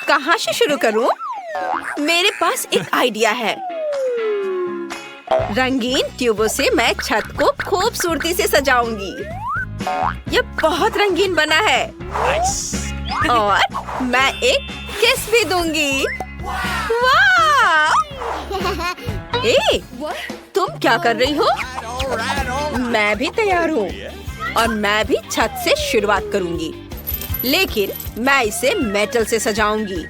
कहाँ से शुरू करूं? मेरे पास एक आइडिया है। रंगीन ट्यूबों से मैं छत को खूबसूरती से सजाऊंगी। यह बहुत रंगीन बना है। और मैं एक किस भी दूंगी। वाह! तुम क्या कर रही हो? मैं भी तैयार हूँ और मैं भी छत से शुरुआत करूंगी, लेकिन मैं इसे मेटल से सजाऊंगी।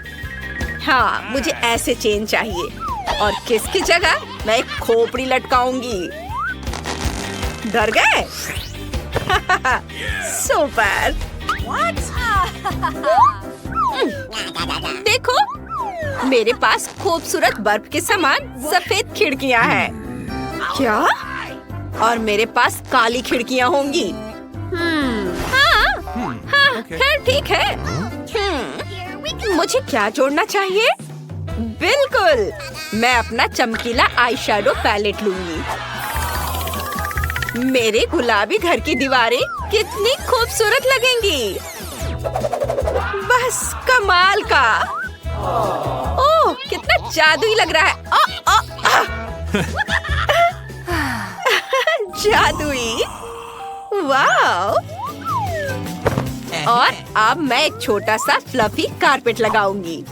हाँ, मुझे ऐसे चेन चाहिए और किसकी जगह मैं एक खोपड़ी लटकाऊंगी। डर गए? सुपर! देखो, मेरे पास खूबसूरत बर्फ के समान सफेद खिड़कियां हैं। क्या? और मेरे पास काली खिड़कियां होंगी। हाँ, खैर ठीक है। मुझे क्या जोड़ना चाहिए? बिल्कुल, मैं अपना चमकीला आई शैडो पैलेट लूंगी। मेरे गुलाबी घर की दीवारें कितनी खूबसूरत लगेंगी। बस कमाल का। ओह, कितना जादुई लग रहा है। जादुई। वाह! और अब मैं एक छोटा सा फ्लफी कारपेट लगाऊंगी।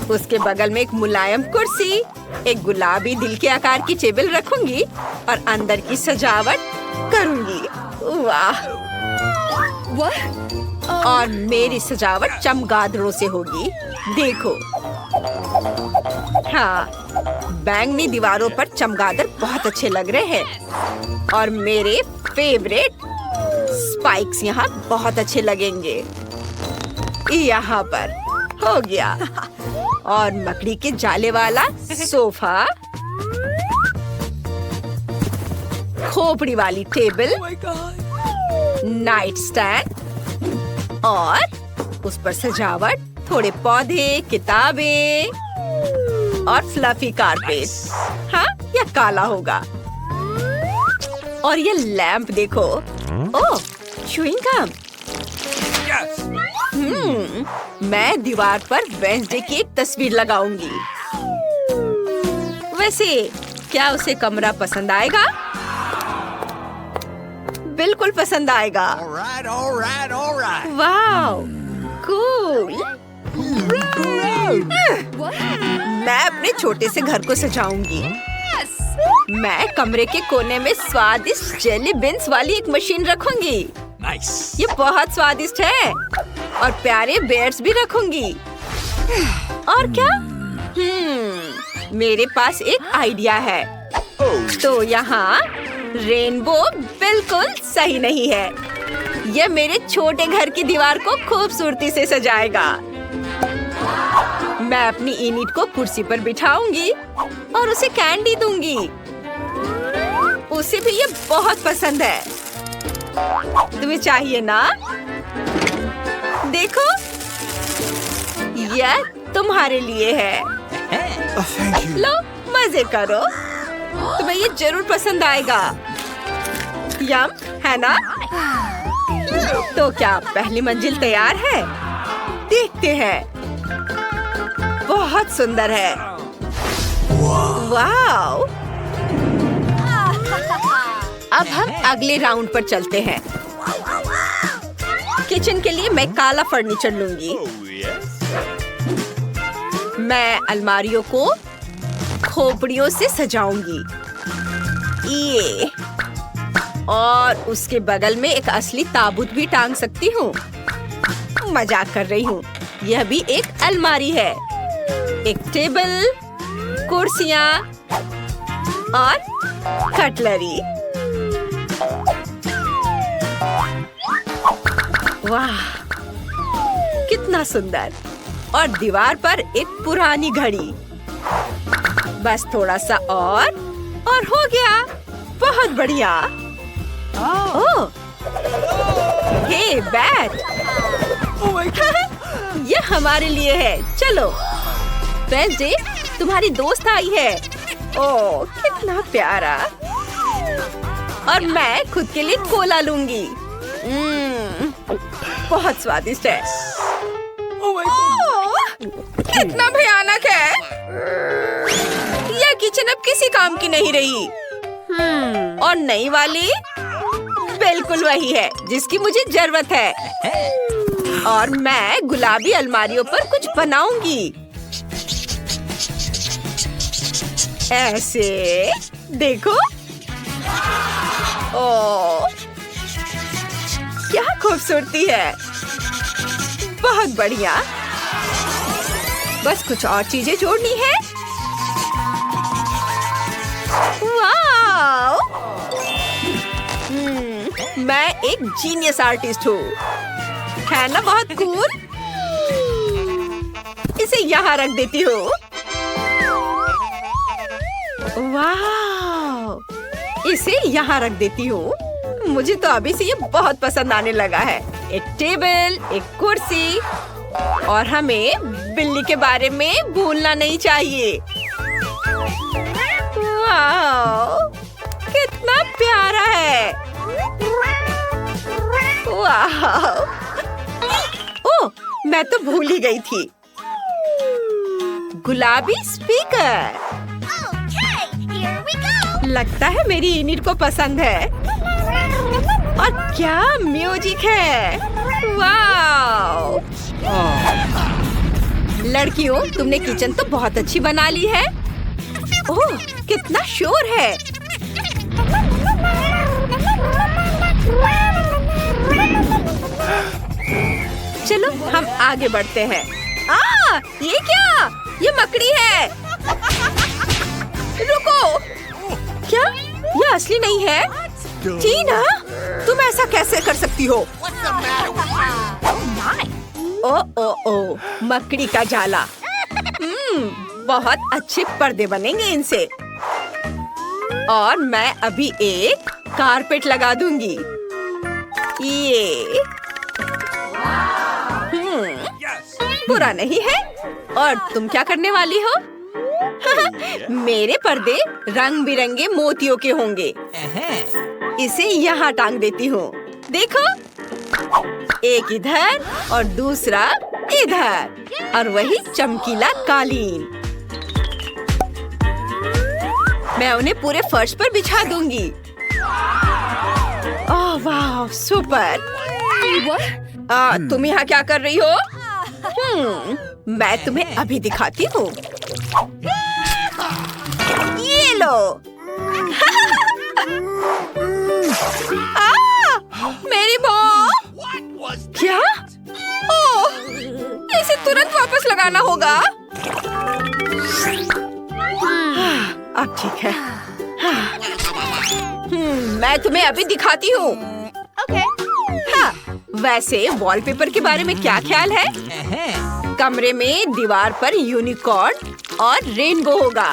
उसके बगल में एक मुलायम कुर्सी, एक गुलाबी दिल के आकार की टेबल रखूंगी और अंदर की सजावट करूंगी। वाह! और मेरी सजावट चमगादड़ों से होगी। देखो, हाँ, बैंगनी दीवारों पर चमगादड़ बहुत अच्छे लग रहे हैं और मेरे फेवरेट स्पाइक्स यहाँ बहुत अच्छे लगेंगे। यहाँ पर हो गया। और मकड़ी के जाले वाला सोफा, खोपड़ी वाली टेबल, नाइट स्टैंड और उस पर सजावट, थोड़े पौधे, किताबें और फ्लफी कारपेट। हाँ, यह काला होगा। और ये लैंप देखो। ओह, च्युइंग गम। मैं दीवार पर वेडनेसडे की एक तस्वीर लगाऊंगी। वैसे क्या उसे कमरा पसंद आएगा? बिल्कुल पसंद आएगा। वाह, कूल। मैं अपने छोटे से घर को सजाऊंगी। मैं कमरे के कोने में स्वादिष्ट जेली बीन्स वाली एक मशीन रखूंगी। ये बहुत स्वादिष्ट है। और प्यारे बेयर्स भी रखूंगी। और क्या? मेरे पास एक आइडिया है। तो यहाँ रेनबो बिल्कुल सही नहीं है। यह मेरे छोटे घर की दीवार को खूबसूरती से सजाएगा। मैं अपनी इनिट को कुर्सी पर बिठाऊंगी और उसे कैंडी दूंगी। उसे भी ये बहुत पसंद है। तुम्हें चाहिए ना? देखो, यह तुम्हारे लिए है। लो, मजे करो। तुम्हें ये जरूर पसंद आएगा। यम, है ना? तो क्या पहली मंजिल तैयार है? देखते हैं। बहुत सुंदर है। वाव! अब हम अगले राउंड पर चलते हैं। किचन के लिए मैं काला फर्नीचर लूंगी। मैं अलमारियों को खोपड़ियों से सजाऊंगी। ये और उसके बगल में एक असली ताबूत भी टांग सकती हूँ। मजाक कर रही हूँ। यह भी एक अलमारी है। एक टेबल, कुर्सियाँ और कटलरी। वाह, कितना सुंदर। और दीवार पर एक पुरानी घड़ी। बस थोड़ा सा और हो गया। बहुत बढ़िया। ओह, हे बैट। ये हमारे लिए है। चलो, वेडनेसडे, तुम्हारी दोस्त आई है। ओह, कितना प्यारा। और मैं खुद के लिए कोला लूंगी। बहुत स्वादिष्ट है। ओह, कितना भयानक है। यह किचन अब किसी काम की नहीं रही। और नई वाली बिल्कुल वही है जिसकी मुझे जरूरत है। और मैं गुलाबी अलमारियों पर कुछ बनाऊंगी। ऐसे देखो। ओह, क्या खूबसूरती है। बहुत बढ़िया। बस कुछ और चीजें जोड़नी है। वाव! मैं एक जीनियस आर्टिस्ट हूँ। है ना बहुत कूल? इसे यहाँ रख देती हूँ। वाव! इसे यहाँ रख देती हूँ। मुझे तो अभी से ये बहुत पसंद आने लगा है। एक टेबल, एक कुर्सी, और हमें बिल्ली के बारे में भूलना नहीं चाहिए। वाव! कितना प्यारा है। वाव! ओह, मैं तो भूल ही गई थी। गुलाबी स्पीकर। लगता है मेरी इनिट को पसंद है। और क्या म्यूजिक है। वाव! लड़कियों, तुमने किचन तो बहुत अच्छी बना ली है। ओह, कितना शोर है। चलो हम आगे बढ़ते हैं। ये क्या? ये मकड़ी है। रुको, क्या ये असली नहीं है? टीना, तुम ऐसा कैसे कर सकती हो? ओ, मकड़ी का जाला। बहुत अच्छे पर्दे बनेंगे इनसे। और मैं अभी एक कारपेट लगा दूंगी। ये बुरा नहीं है। और तुम क्या करने वाली हो? मेरे पर्दे रंग बिरंगे मोतियों के होंगे। इसे यहाँ टांग देती हूँ। देखो, एक इधर और दूसरा इधर, और वही चमकीला कालीन। मैं उन्हें पूरे फर्श पर बिछा दूंगी। ओह वाह, सुपर। तुम यहाँ क्या कर रही हो? मैं तुम्हें अभी दिखाती हूँ। ये लो। मेरी बॉल। क्या? ओह, इसे तुरंत वापस लगाना होगा। अब ठीक है। मैं तुम्हें अभी दिखाती हूँ। हाँ, वैसे वॉलपेपर के बारे में क्या ख्याल है? कमरे में दीवार पर यूनिकॉर्न और रेनबो होगा।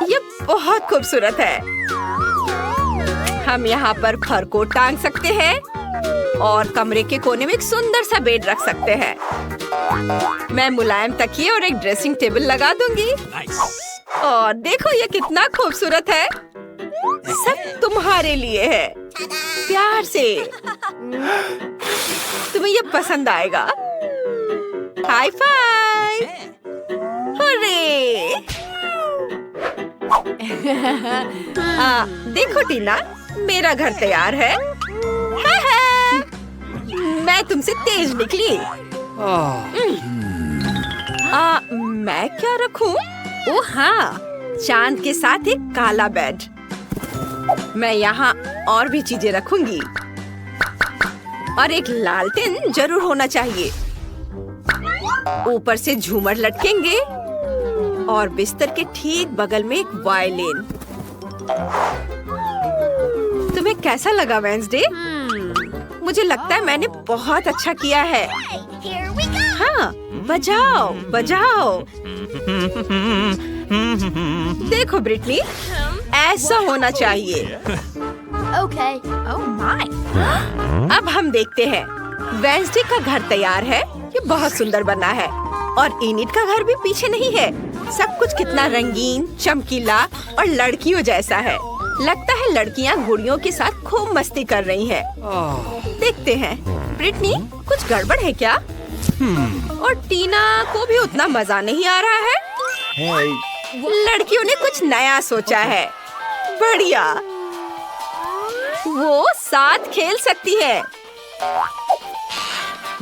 ये बहुत खूबसूरत है। हम यहाँ पर फर को टांग सकते हैं और कमरे के कोने में एक सुंदर सा बेड रख सकते हैं। मैं मुलायम तकिए और एक ड्रेसिंग टेबल लगा दूंगी। और देखो ये कितना खूबसूरत है। सब तुम्हारे लिए है। प्यार से। तुम्हें ये पसंद आएगा। High five. हुर्रे। देखो टीना, मेरा घर तैयार है। मैं तुमसे तेज निकली। मैं क्या रखूं? ओह हाँ, चांद के साथ एक काला बेड। मैं यहाँ और भी चीजें रखूंगी। और एक लालटेन जरूर होना चाहिए। ऊपर से झूमर लटकेंगे और बिस्तर के ठीक बगल में एक वायलिन। तुम्हें कैसा लगा वेंसडे? मुझे लगता है मैंने बहुत अच्छा किया है। हाँ, बजाओ बजाओ। देखो ब्रिटनी, ऐसा होना चाहिए। Okay. Oh my. अब हम देखते हैं। वेंसडे का घर तैयार है। ये बहुत सुंदर बना है। और इनिट का घर भी पीछे नहीं है। सब कुछ कितना रंगीन, चमकीला और लड़कियों जैसा है। लगता है लड़कियां गुड़ियों के साथ खूब मस्ती कर रही हैं। देखते हैं। ब्रिटनी, कुछ गड़बड़ है क्या? और टीना को भी उतना मजा नहीं आ रहा है। लड़कियों ने कुछ नया सोचा है। बढ़िया। वो साथ खेल सकती है।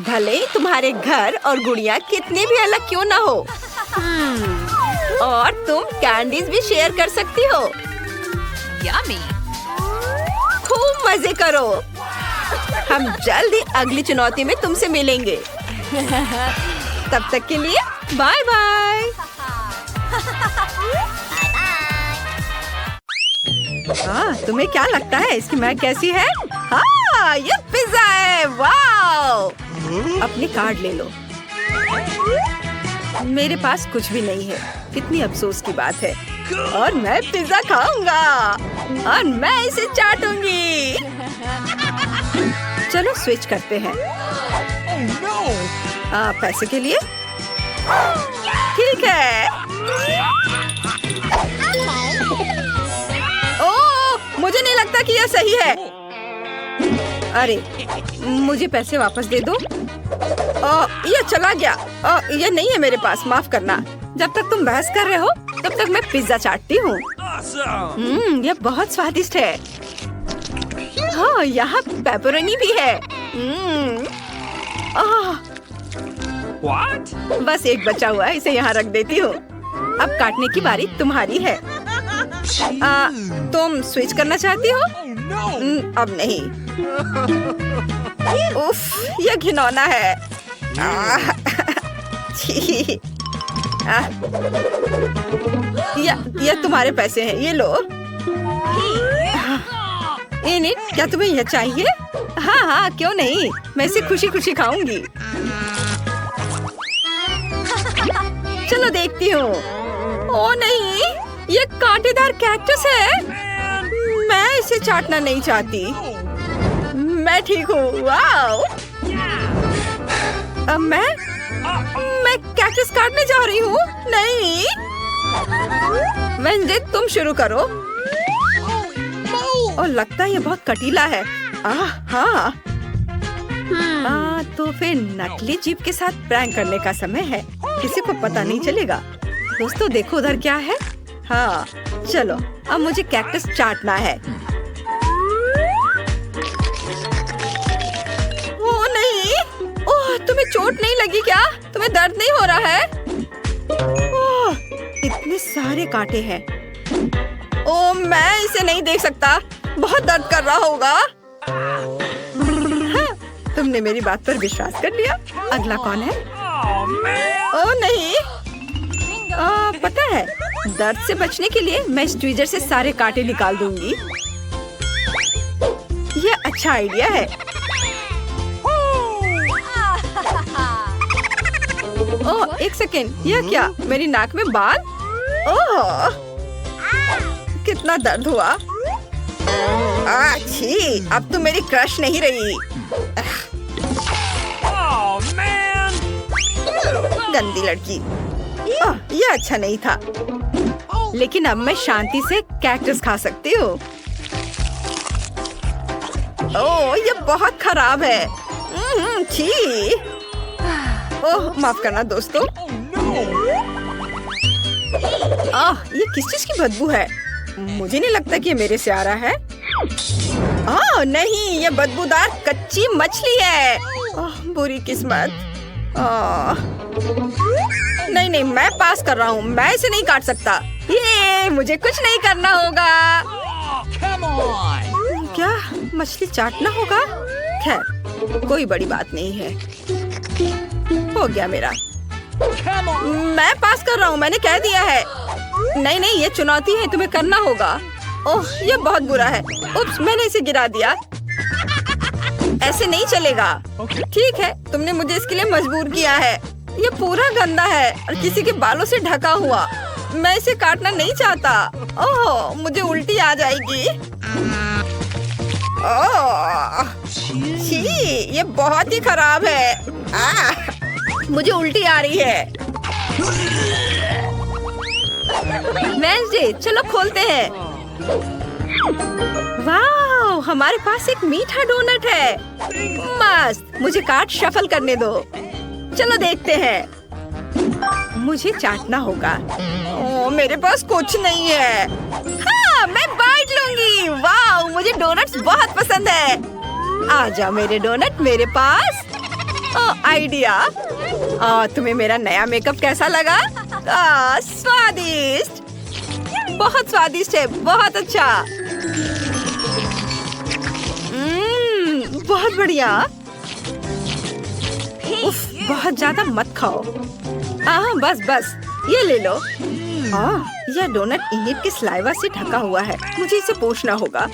भले ही तुम्हारे घर और गुड़िया कितने भी अलग क्यों ना हो। और तुम कैंडीज भी शेयर कर सकती हो। Yummy. खूब मजे करो। हम जल्द ही अगली चुनौती में तुमसे मिलेंगे। तब तक के लिए बाय बाय। हाँ, तुम्हें क्या लगता है इसकी महक कैसी है? हाँ, ये पिज्जा है। वाओ! अपने कार्ड ले लो। मेरे पास कुछ भी नहीं है। कितनी अफसोस की बात है। और मैं पिज्जा खाऊंगा और मैं इसे चाटूंगी। चलो स्विच करते हैं। पैसे के लिए ठीक है। ओह, मुझे नहीं लगता कि यह सही है। अरे, मुझे पैसे वापस दे दो। ये चला गया। ये नहीं है मेरे पास, माफ करना। जब तक तुम बहस कर रहे हो तब तक मैं पिज्जा चाटती हूँ। यह बहुत स्वादिष्ट है। हाँ, यहाँ पेपरोनी भी है। What? बस एक बचा हुआ है, इसे यहाँ रख देती हूँ। अब काटने की बारी तुम्हारी है। तुम स्विच करना चाहती हो? अब नहीं। उफ, यह घिनौना है। छी। यह तुम्हारे पैसे हैं, ये लो। इन्हें क्या तुम्हें यह चाहिए? हाँ हाँ, क्यों नहीं, मैं इसे खुशी खुशी खाऊंगी। चलो देखती हूँ। ओ नहीं, ये कांटेदार कैक्टस है। मैं इसे चाटना नहीं चाहती। मैं ठीक हूँ। वाओ! अब मैं कैक्टस काटने जा रही हूँ। नहीं, वेंसडे तुम शुरू करो। और लगता है ये बहुत कटीला है। हाँ। तो फिर नकली जीप के साथ प्रैंक करने का समय है। किसी को पता नहीं चलेगा। दोस्तों देखो उधर क्या है। हाँ, चलो अब मुझे कैक्टस चाटना है। ओ नहीं, ओह, तुम्हें चोट नहीं लगी क्या? तुम्हें दर्द नहीं हो रहा है? ओह, इतने सारे कांटे हैं। ओह, मैं इसे नहीं देख सकता। बहुत दर्द कर रहा होगा। हाँ, तुमने मेरी बात पर विश्वास कर लिया। अगला कौन है? ओह नहीं, पता है, दर्द से बचने के लिए मैं इस ट्वीजर से सारे कांटे निकाल दूंगी। यह अच्छा आइडिया है। ओह, एक सेकेंड, यह क्या? मेरी नाक में बाल? ओह, कितना दर्द हुआ। छी, अब तो मेरी क्रश नहीं रही। गंदी लड़की। यह अच्छा नहीं था। लेकिन अब मैं शांति से कैक्टस खा सकती हूँ। ओह, यह बहुत खराब है। छी। ओह, माफ करना दोस्तों। ये किस चीज की बदबू है? मुझे नहीं लगता कि ये मेरे से आ रहा है। नहीं, ये बदबूदार कच्ची मछली है। बुरी किस्मत। नहीं, मैं पास कर रहा हूँ। मैं इसे नहीं काट सकता। ये मुझे कुछ नहीं करना होगा। क्या मछली चाटना होगा? खैर, कोई बड़ी बात नहीं है। हो गया मेरा। मैं पास कर रहा हूँ, मैंने कह दिया है। नहीं, ये चुनौती है, तुम्हें करना होगा। ओह, ये बहुत बुरा है। उप्स, मैंने इसे गिरा दिया। ऐसे नहीं चलेगा। ठीक है, तुमने मुझे इसके लिए मजबूर किया है। ये पूरा गंदा है और किसी के बालों से ढका हुआ। मैं इसे काटना नहीं चाहता। ओह, मुझे उल्टी आ जाएगी। ओह, छी, ये बहुत ही खराब है। मुझे उल्टी आ रही है। वेंसडे, चलो खोलते हैं। वाह, हमारे पास एक मीठा डोनट है। मस्त, मुझे कार्ड शफल करने दो। चलो देखते हैं। मुझे चाटना होगा। ओह, मेरे पास कुछ नहीं है। हाँ, मैं बाइट लूंगी। वाह, मुझे डोनट्स बहुत पसंद है। आजा मेरे डोनट मेरे पास। ओह, आइडिया। तुम्हें मेरा नया मेकअप कैसा लगा? स्वादिष्ट, बहुत स्वादिष्ट है, बहुत अच्छा। बहुत बढ़िया। उफ, बहुत ज्यादा मत खाओ। बस बस, ये ले लो। यह डोनट इनिट के स्लाइवा से ढका हुआ है। मुझे इसे पोंछना होगा।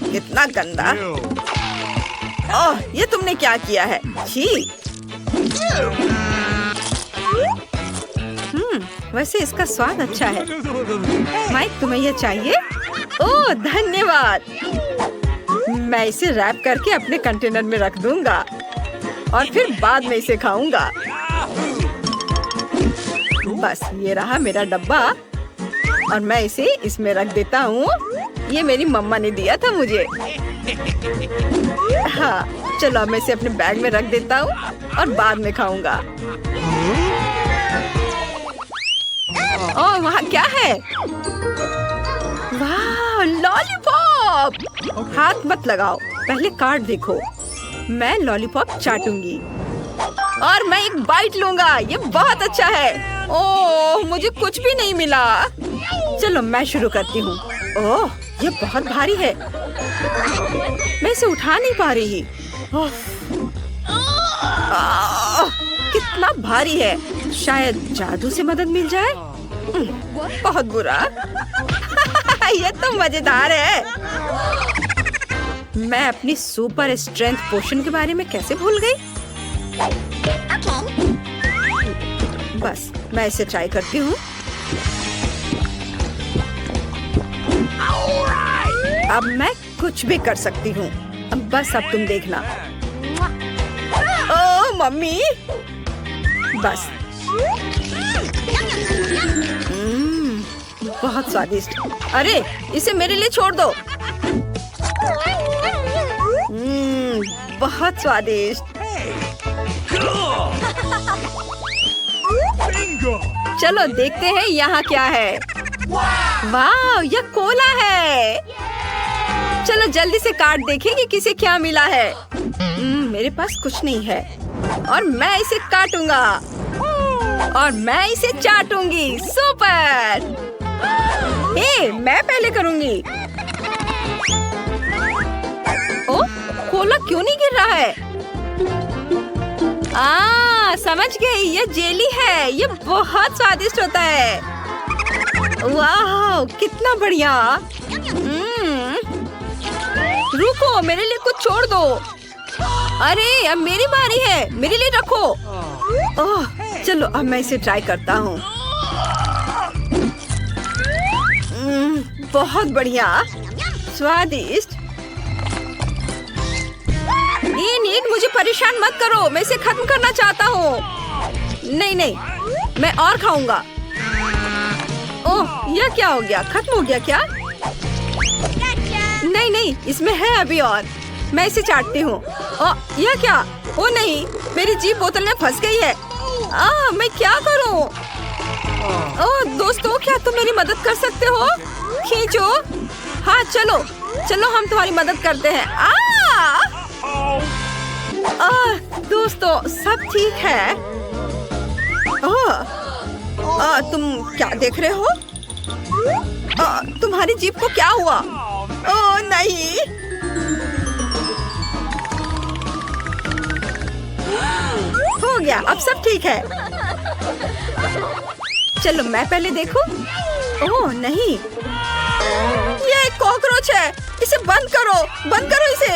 कितना गंदा। ये तुमने क्या किया है? छी। वैसे इसका स्वाद अच्छा है। माइक, तुम्हें यह चाहिए? ओह, धन्यवाद। मैं इसे रैप करके अपने कंटेनर में रख दूंगा और फिर बाद में इसे खाऊंगा। बस, ये रहा मेरा डब्बा और मैं इसे इसमें रख देता हूँ। ये मेरी मम्मा ने दिया था मुझे। हाँ, चलो मैं इसे अपने बैग में रख देता हूँ और बाद में खाऊंगा। ओह, वहाँ क्या है? वाह, लॉलीपॉप। हाथ मत लगाओ, पहले कार्ड देखो। मैं लॉलीपॉप चाटूंगी और मैं एक बाइट लूंगा। ये बहुत अच्छा है। ओह, मुझे कुछ भी नहीं मिला। चलो मैं शुरू करती हूँ। ओह, ये बहुत भारी है। मैं इसे उठा नहीं पा रही। कितना भारी है। शायद जादू से मदद मिल जाए। बहुत बुरा। ये तो मजेदार है। मैं अपनी सुपर स्ट्रेंथ पोशन के बारे में कैसे भूल गई? बस, मैं इसे ट्राई करती हूँ। अब मैं कुछ भी कर सकती हूँ। बस अब तुम देखना। ओह मम्मी, बस। बहुत स्वादिष्ट। अरे, इसे मेरे लिए छोड़ दो। बहुत स्वादिष्ट। चलो देखते हैं यहाँ क्या है। वाह, यह कोला है। चलो जल्दी से कार्ड देखें कि किसे क्या मिला है। मेरे पास कुछ नहीं है और मैं इसे काटूंगा और मैं इसे चाटूंगी। सुपर। मैं पहले करूंगी। ओह, कोला क्यों नहीं गिर रहा है? समझ गई, ये जेली है। ये बहुत स्वादिष्ट होता है। वाह, कितना बढ़िया। रुको, मेरे लिए कुछ छोड़ दो। अरे, अब मेरी बारी है, मेरे लिए रखो। ओह, चलो अब मैं इसे ट्राई करता हूँ। बहुत बढ़िया, स्वादिष्ट। ये नीट, मुझे परेशान मत करो। मैं इसे खत्म करना चाहता हूँ। नहीं नहीं, मैं और खाऊंगा। ओह, यह क्या हो गया? खत्म हो गया क्या? नहीं नहीं, इसमें है अभी और। मैं इसे चाटती हूँ। ओह, यह क्या? ओ नहीं, मेरी जीभ बोतल में फंस गई है। मैं क्या करूँ? ओह दोस्तों, क्या तुम मेरी मदद कर सकते हो? खींचो। हाँ, चलो चलो, हम तुम्हारी मदद करते हैं। दोस्तों, सब ठीक है? तुम क्या देख रहे हो? तुम्हारी जीभ को क्या हुआ? ओह नहीं। हो गया, अब सब ठीक है। चलो मैं पहले देखूं। ओह नहीं, ये एक कॉकरोच है। इसे बंद करो, बंद करो इसे।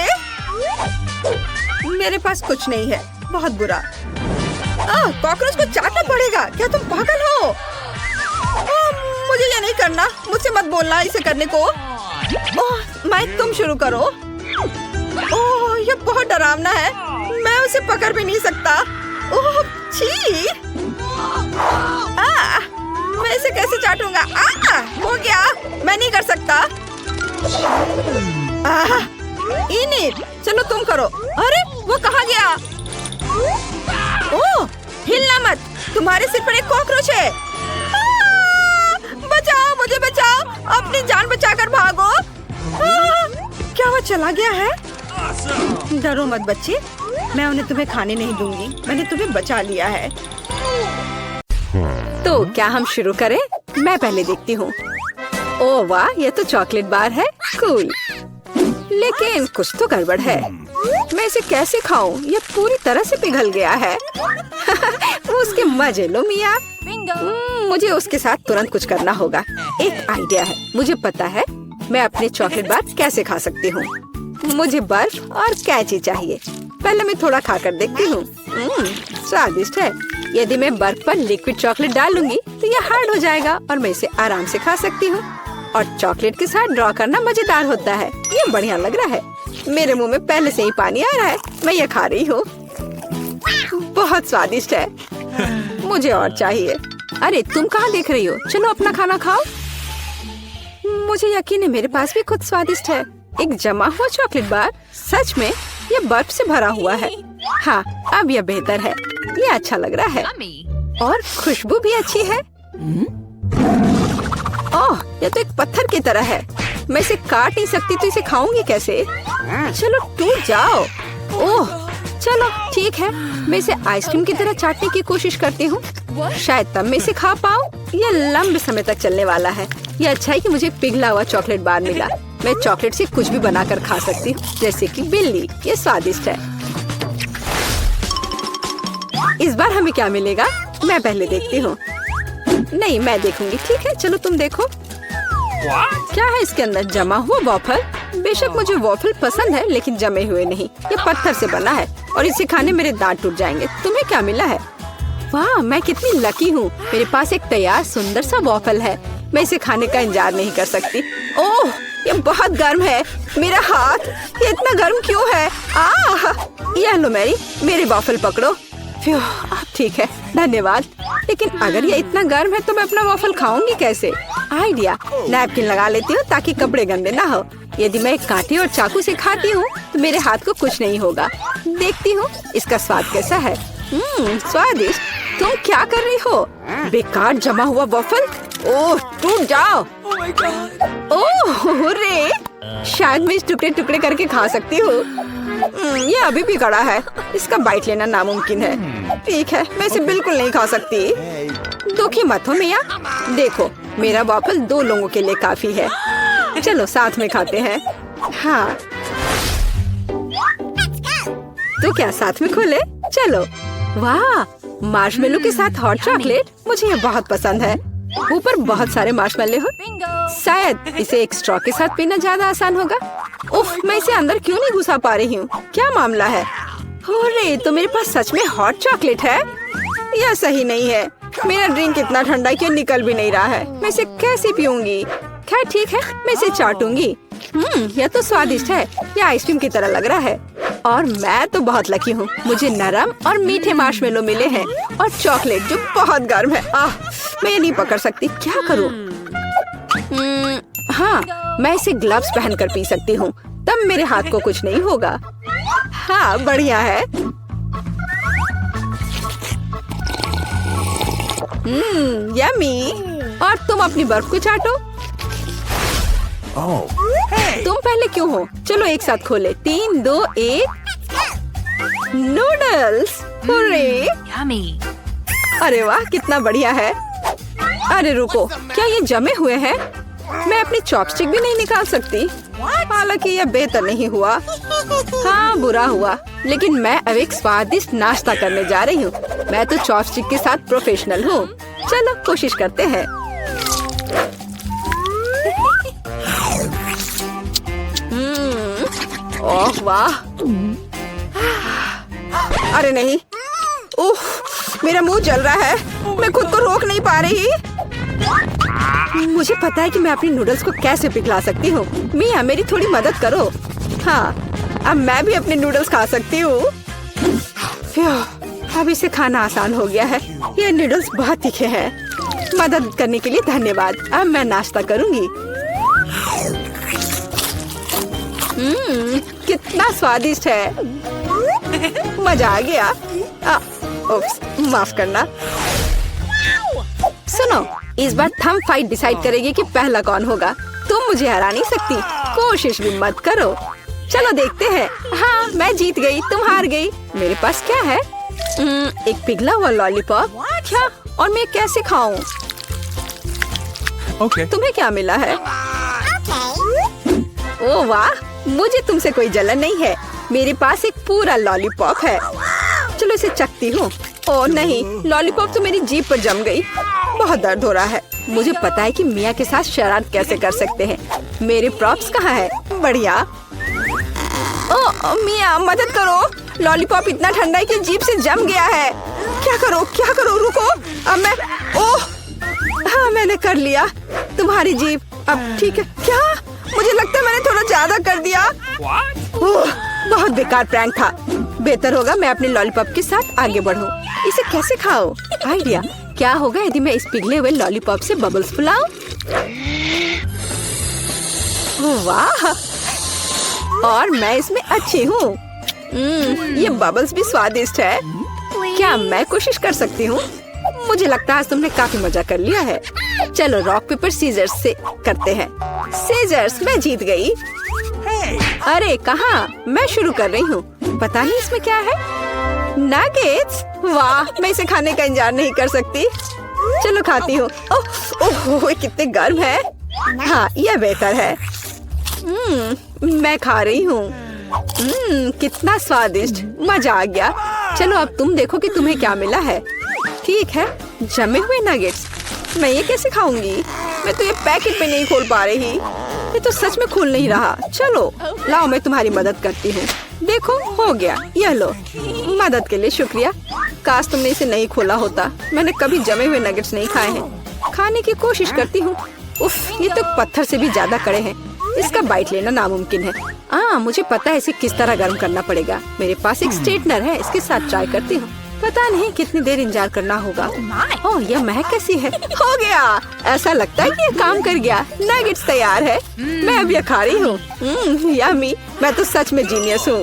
मेरे पास कुछ नहीं है। बहुत बुरा। कॉकरोच को चाटना पड़ेगा। क्या तुम पागल हो? मुझे ये नहीं करना। मुझसे मत बोलना इसे करने को। माइक, तुम शुरू करो। ओह, ये बहुत डरावना है। मैं उसे पकड़ भी नहीं सकता। ओह छी। मैं इसे कैसे चाटूंगा? हो गया, मैं नहीं कर सकता। इनिट, चलो तुम करो। अरे वो कहाँ गया? ओह, हिलना मत, तुम्हारे सिर पर एक कॉकरोच है। बचाओ, मुझे बचाओ, अपनी जान बचाकर भागो। क्या वो चला गया है? डरो मत बच्चे, मैं उन्हें तुम्हें खाने नहीं दूंगी, मैंने तुम्हें बचा लिया है। तो क्या हम शुरू करें? मैं पहले देखती हूँ। ओह वाह, ये तो चॉकलेट बार है, कूल। लेकिन कुछ तो गड़बड़ है, मैं इसे कैसे खाऊं? ये पूरी तरह से पिघल गया है। उसके मजे लो मिया। मुझे उसके साथ तुरंत कुछ करना होगा। एक आइडिया है, मुझे पता है मैं अपने चॉकलेट बार कैसे खा सकती हूँ। मुझे बर्फ और कैंची चाहिए। पहले मैं थोड़ा खाकर देखती हूँ। स्वादिष्ट है। यदि मैं बर्फ पर लिक्विड चॉकलेट डालूंगी तो यह हार्ड हो जाएगा और मैं इसे आराम से खा सकती हूँ। और चॉकलेट के साथ ड्रॉ करना मजेदार होता है। ये बढ़िया लग रहा है। मेरे मुंह में पहले से ही पानी आ रहा है। मैं ये खा रही हूँ। बहुत स्वादिष्ट है। मुझे और चाहिए। अरे तुम कहाँ देख रही हो? चलो अपना खाना खाओ। मुझे यकीन है मेरे पास भी खुद स्वादिष्ट है। एक जमा हुआ चॉकलेट बार। सच में ये बर्फ से भरा हुआ है। हाँ, अब यह बेहतर है। ये अच्छा लग रहा है और खुशबू भी अच्छी है। ओह, ये तो एक पत्थर की तरह है। मैं इसे काट नहीं सकती तो इसे खाऊंगी कैसे? चलो टूट जाओ। ओह, चलो ठीक है, मैं इसे आइसक्रीम की तरह चाटने की कोशिश करती हूँ। शायद तब मैं इसे खा पाऊँ। यह लंबे समय तक चलने वाला है। ये अच्छा है कि मुझे पिघला हुआ चॉकलेट बार मिला। मैं चॉकलेट से कुछ भी बनाकर खा सकती हूँ, जैसे कि बिल्ली। ये स्वादिष्ट है। इस बार हमें क्या मिलेगा? मैं पहले देखती हूँ। नहीं, मैं देखूंगी। ठीक है, चलो तुम देखो। क्या है इसके अंदर? जमा हुआ वॉफल। बेशक मुझे वॉफल पसंद है, लेकिन जमे हुए नहीं। ये पत्थर से बना है और इसे खाने मेरे दांत टूट जाएंगे। तुम्हें क्या मिला है? वाह, मैं कितनी लकी हूँ। मेरे पास एक तैयार सुंदर सा वॉफल है। मैं इसे खाने का इंतजार नहीं कर सकती। ओह, ये बहुत गर्म है। मेरा हाथ, ये इतना गर्म क्यों है? यह लो मेरे वॉफल पकड़ो। अब ठीक है, धन्यवाद। लेकिन अगर ये इतना गर्म है तो मैं अपना वॉफल खाऊंगी कैसे? आइडिया, नैपकिन लगा लेती हूँ ताकि कपड़े गंदे ना हो। यदि मैं एक कांटे और चाकू से खाती हूँ तो मेरे हाथ को कुछ नहीं होगा। देखती हूँ इसका स्वाद कैसा है। स्वादिष्ट। तुम क्या कर रही हो? बेकार जमा हुआ वॉफल। ओह, टूट जाओ। ओह रे, शायद मैं इस टुकड़े टुकड़े करके खा सकती हूँ। ये अभी भी कड़ा है। इसका बाइट लेना नामुमकिन है। ठीक है, मैं इसे बिल्कुल नहीं खा सकती। दुखी मत हो मिया। देखो, मेरा वॉफल 2 लोगों के लिए काफी है। चलो साथ में खाते हैं। हाँ, तो क्या साथ में खोले? चलो। वाह, मार्शमेलो के साथ हॉट चॉकलेट। मुझे ये बहुत पसंद है। ऊपर बहुत सारे मार्शमेलो हो। शायद इसे एक स्ट्रॉ के साथ पीना ज्यादा आसान होगा। उफ, मैं इसे अंदर क्यों नहीं घुसा पा रही हूँ? क्या मामला है? अरे, तो मेरे पास सच में हॉट चॉकलेट है। यह सही नहीं है। मेरा ड्रिंक इतना ठंडा कि निकल भी नहीं रहा है। मैं इसे कैसे पीऊंगी? खैर ठीक है, मैं इसे चाटूंगी। यह तो स्वादिष्ट है। यह आइसक्रीम की तरह लग रहा है। और मैं तो बहुत लकी हूँ। मुझे नरम और मीठे मार्शमेलो मिले हैं और चॉकलेट जो बहुत गर्म है। मैं ये नहीं पकड़ सकती। क्या करूँ? हाँ, मैं इसे ग्लव्स पहनकर पी सकती हूँ। तब मेरे हाथ को कुछ नहीं होगा। हाँ, बढ़िया है। यम्मी। और तुम अपनी बर्फ को चाटो। तुम पहले क्यों हो? चलो एक साथ खोले। 3, 2, 1। नूडल्स। Yummy. अरे वाह, कितना बढ़िया है। अरे रुको, क्या ये जमे हुए हैं? मैं अपनी चॉपस्टिक भी नहीं निकाल सकती। हालांकि यह बेहतर नहीं हुआ। हाँ, बुरा हुआ। लेकिन मैं अब एक स्वादिष्ट नाश्ता करने जा रही हूँ। मैं तो चॉपस्टिक के साथ प्रोफेशनल हूँ। चलो कोशिश करते हैं। ओह वाह। अरे नहीं, उफ, मेरा मुंह जल रहा है। मैं खुद को रोक नहीं पा रही। मुझे पता है कि मैं अपनी नूडल्स को कैसे पिघला सकती हूँ। मिया, मेरी थोड़ी मदद करो। हाँ, अब मैं भी अपने नूडल्स खा सकती हूँ। अब इसे खाना आसान हो गया है। ये नूडल्स बहुत तीखे हैं। मदद करने के लिए धन्यवाद। अब मैं नाश्ता करूंगी। कितना स्वादिष्ट है। मजा आ गया। उप्स, माफ करना। सुनो, इस बार थंब फाइट डिसाइड करेगी कि पहला कौन होगा। तुम मुझे हरा नहीं सकती, कोशिश भी मत करो। चलो देखते हैं। हाँ, मैं जीत गई, तुम हार गई। मेरे पास क्या है? एक पिघला हुआ लॉलीपॉप। क्या? और मैं कैसे खाऊं? तुम्हें क्या मिला है? ओह वाह, मुझे तुमसे कोई जलन नहीं है। मेरे पास एक पूरा लॉलीपॉप है। चलो इसे चखती हूँ। ओह नहीं, लॉलीपॉप तो मेरी जीभ पर जम गई। बहुत दर्द हो रहा है। मुझे पता है कि मिया के साथ शरारत कैसे कर सकते हैं। मेरे प्रॉप्स कहाँ है? बढ़िया। ओह मिया, मदद करो। लॉलीपॉप इतना ठंडा है कि जीभ से जम गया है। क्या करो, रुको। अब मैं, ओह हाँ, मैंने कर लिया। तुम्हारी जीभ अब ठीक है। क्या? मुझे लगता है मैंने थोड़ा ज्यादा कर दिया। ओह, बहुत बेकार प्रैंक था। बेहतर होगा मैं अपने लॉलीपॉप के साथ आगे बढ़ूं। इसे कैसे खाओ? आइडिया। क्या होगा यदि मैं इस पिघले हुए लॉलीपॉप से बबल्स फुलाऊं? वाह, और मैं इसमें अच्छी हूँ। ये बबल्स भी स्वादिष्ट है। क्या मैं कोशिश कर सकती हूँ? मुझे लगता है आज तुमने काफी मजा कर लिया है। चलो रॉक पेपर सीजर्स से करते हैं। सीजर्स, मैं जीत गई। अरे कहाँ? मैं शुरू कर रही हूँ। पता नहीं इसमें क्या है। नगेट्स, वाह, मैं इसे खाने का इंतजार नहीं कर सकती। चलो खाती हूँ। ओह, कितने गर्म है। हाँ, यह बेहतर है। मैं खा रही हूँ। कितना स्वादिष्ट, मजा आ गया। चलो अब तुम देखो कि तुम्हें क्या मिला है। ठीक है, जमे हुए नगेट्स। मैं ये कैसे खाऊंगी? मैं तो ये पैकेट में नहीं खोल पा रही। ये तो सच में खुल नहीं रहा। चलो लाओ, मैं तुम्हारी मदद करती हूँ। देखो, हो गया। यह लो। मदद के लिए शुक्रिया। काश तुमने इसे नहीं खोला होता। मैंने कभी जमे हुए नगेट्स नहीं खाए हैं। खाने की कोशिश करती हूँ। उफ, ये तो पत्थर से भी ज्यादा कड़े हैं। इसका बाइट लेना नामुमकिन है। मुझे पता है इसे किस तरह गर्म करना पड़ेगा। मेरे पास एक स्ट्रेटनर है, इसके साथ ट्राई करती हूँ। पता नहीं कितनी देर इंतजार करना होगा। ओह, यह महक कैसी है। हो गया। ऐसा लगता है कि ये काम कर गया। नगेट्स तैयार है। मैं अब ये खा रही हूँ। यम्मी, मैं तो सच में जीनियस हूँ।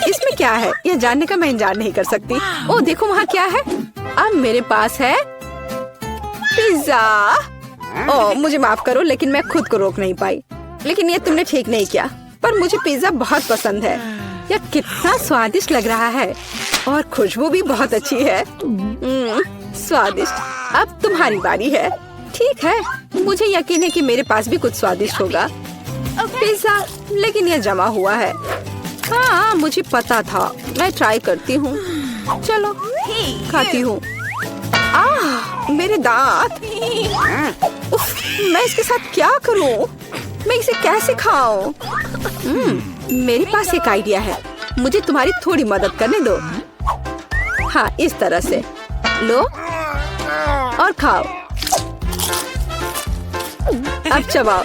इसमें क्या है, यह जानने का मैं इंतजार नहीं कर सकती। ओह देखो, वहाँ क्या है। अब मेरे पास है पिज्जा। ओह मुझे माफ करो, लेकिन मैं खुद को रोक नहीं पाई। लेकिन ये तुमने ठीक नहीं किया। पर मुझे पिज्जा बहुत पसंद है। यह कितना स्वादिष्ट लग रहा है और खुशबू भी बहुत अच्छी है। स्वादिष्ट। अब तुम्हारी बारी है। ठीक है, मुझे यकीन है कि मेरे पास भी कुछ स्वादिष्ट होगा। पिज्जा, लेकिन यह जमा हुआ है। हाँ, मुझे पता था। मैं ट्राई करती हूँ। चलो खाती हूँ। मेरे दांत। उफ, मैं इसके साथ क्या करूँ? मैं इसे कैसे खाऊं? मेरे पास एक आइडिया है। मुझे तुम्हारी थोड़ी मदद करने दो। हाँ, इस तरह से लो और खाओ। अब चबाओ।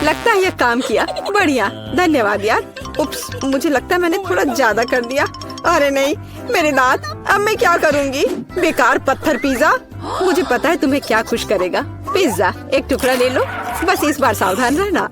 लगता है यह काम किया। बढ़िया, धन्यवाद यार। उप्स, मुझे लगता है मैंने थोड़ा ज्यादा कर दिया। अरे नहीं, मेरे दांत। अब मैं क्या करूँगी? बेकार पत्थर पिज्जा। मुझे पता है तुम्हें क्या खुश करेगा। पिज्जा, एक टुकड़ा ले लो। बस इस बार सावधान रहना।